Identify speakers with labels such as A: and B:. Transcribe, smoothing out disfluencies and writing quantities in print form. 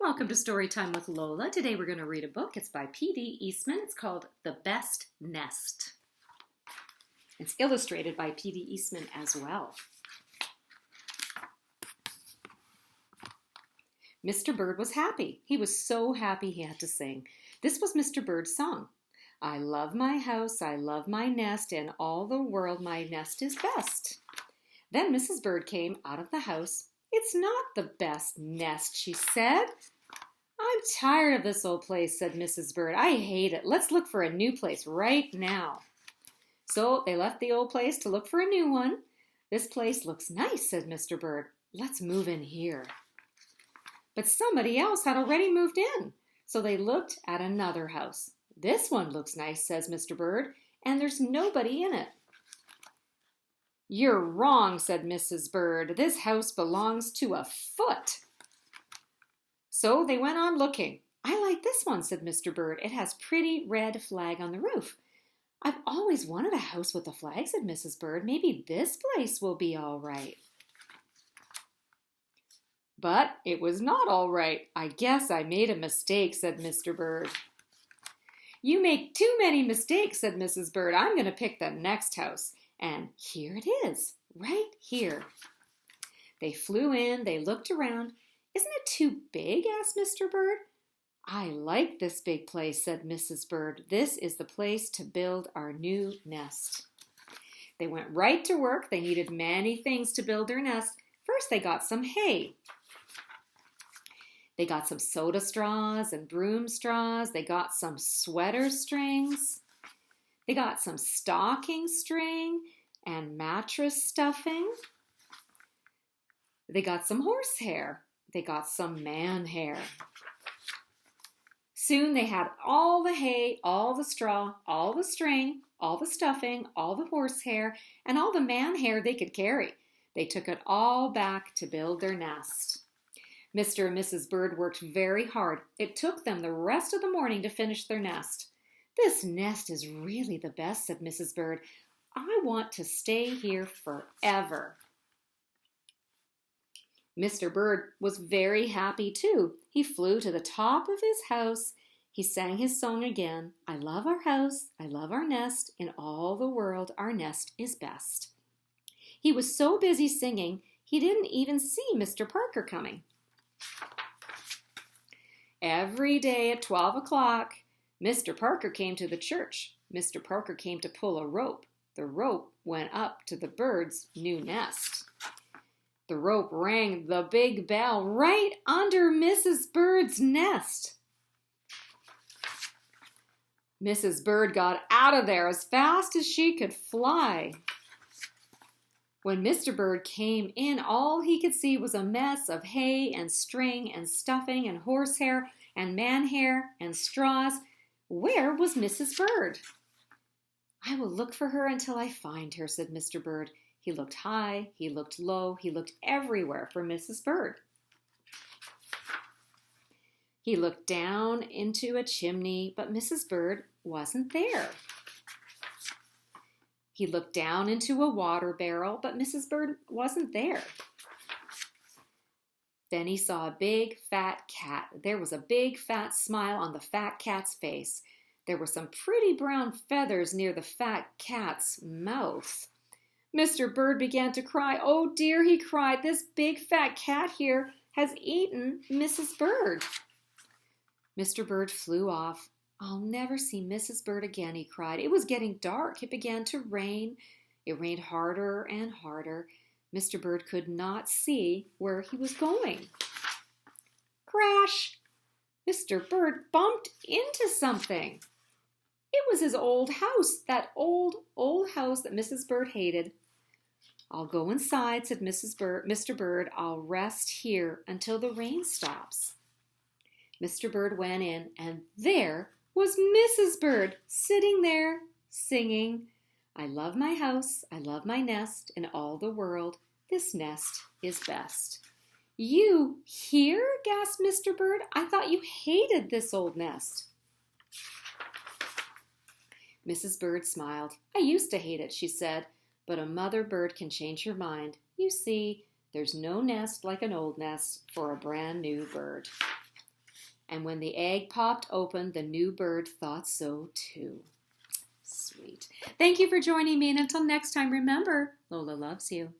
A: Welcome to Storytime with Lola. Today we're going to read a book. It's by P.D. Eastman. It's called The Best Nest. It's illustrated by P.D. Eastman as well. Mr. Bird was happy. He was so happy he had to sing. This was Mr. Bird's song. I love my house, I love my nest, in all the world my nest is best. Then Mrs. Bird came out of the house. It's not the best nest, she said. I'm tired of this old place, said Mrs. Bird. I hate it. Let's look for a new place right now. So they left the old place to look for a new one. This place looks nice, said Mr. Bird. Let's move in here. But somebody else had already moved in, so they looked at another house. This one looks nice, says Mr. Bird, and there's nobody in it. You're wrong, said Mrs. Bird. This house belongs to a foot. So they went on looking. I like this one, said Mr. Bird. It has pretty red flag on the roof. I've always wanted a house with a flag, said Mrs. Bird. Maybe this place will be all right. But it was not all right. I guess I made a mistake, said Mr. Bird. You make too many mistakes, said Mrs. Bird. I'm going to pick the next house. And here it is, right here. They flew in, they looked around. Isn't it too big? Asked Mr. Bird. I like this big place, said Mrs. Bird. This is the place to build our new nest. They went right to work. They needed many things to build their nest. First, they got some hay. They got some soda straws and broom straws. They got some sweater strings. They got some stocking string and mattress stuffing. They got some horsehair. They got some man hair. Soon they had all the hay, all the straw, all the string, all the stuffing, all the horsehair, and all the man hair they could carry. They took it all back to build their nest. Mr. and Mrs. Bird worked very hard. It took them the rest of the morning to finish their nest. This nest is really the best, said Mrs. Bird. I want to stay here forever. Mr. Bird was very happy too. He flew to the top of his house. He sang his song again. I love our house. I love our nest. In all the world, our nest is best. He was so busy singing, he didn't even see Mr. Parker coming. Every day at 12 o'clock, Mr. Parker came to the church. Mr. Parker came to pull a rope. The rope went up to the bird's new nest. The rope rang the big bell right under Mrs. Bird's nest. Mrs. Bird got out of there as fast as she could fly. When Mr. Bird came in, all he could see was a mess of hay and string and stuffing and horsehair and man hair and straws. Where was Mrs. Bird? I will look for her until I find her, said Mr. Bird. He looked high, he looked low, he looked everywhere for Mrs. Bird. He looked down into a chimney, but Mrs. Bird wasn't there. He looked down into a water barrel, but Mrs. Bird wasn't there. Then he saw a big, fat cat. There was a big, fat smile on the fat cat's face. There were some pretty brown feathers near the fat cat's mouth. Mr. Bird began to cry. Oh dear, he cried. This big, fat cat here has eaten Mrs. Bird. Mr. Bird flew off. I'll never see Mrs. Bird again, he cried. It was getting dark. It began to rain. It rained harder and harder. Mr. Bird could not see where he was going. Crash! Mr. Bird bumped into something. It was his old house, that old house that Mrs. Bird hated. I'll go inside, said Mr. Bird. I'll rest here until the rain stops. Mr. Bird went in, and there was Mrs. Bird sitting there singing, I love my house, I love my nest, in all the world, this nest is best. You here? Gasped Mr. Bird. I thought you hated this old nest. Mrs. Bird smiled. I used to hate it, she said, but a mother bird can change her mind. You see, there's no nest like an old nest for a brand new bird. And when the egg popped open, the new bird thought so too. Sweet. Thank you for joining me, and until next time, remember, Lola loves you.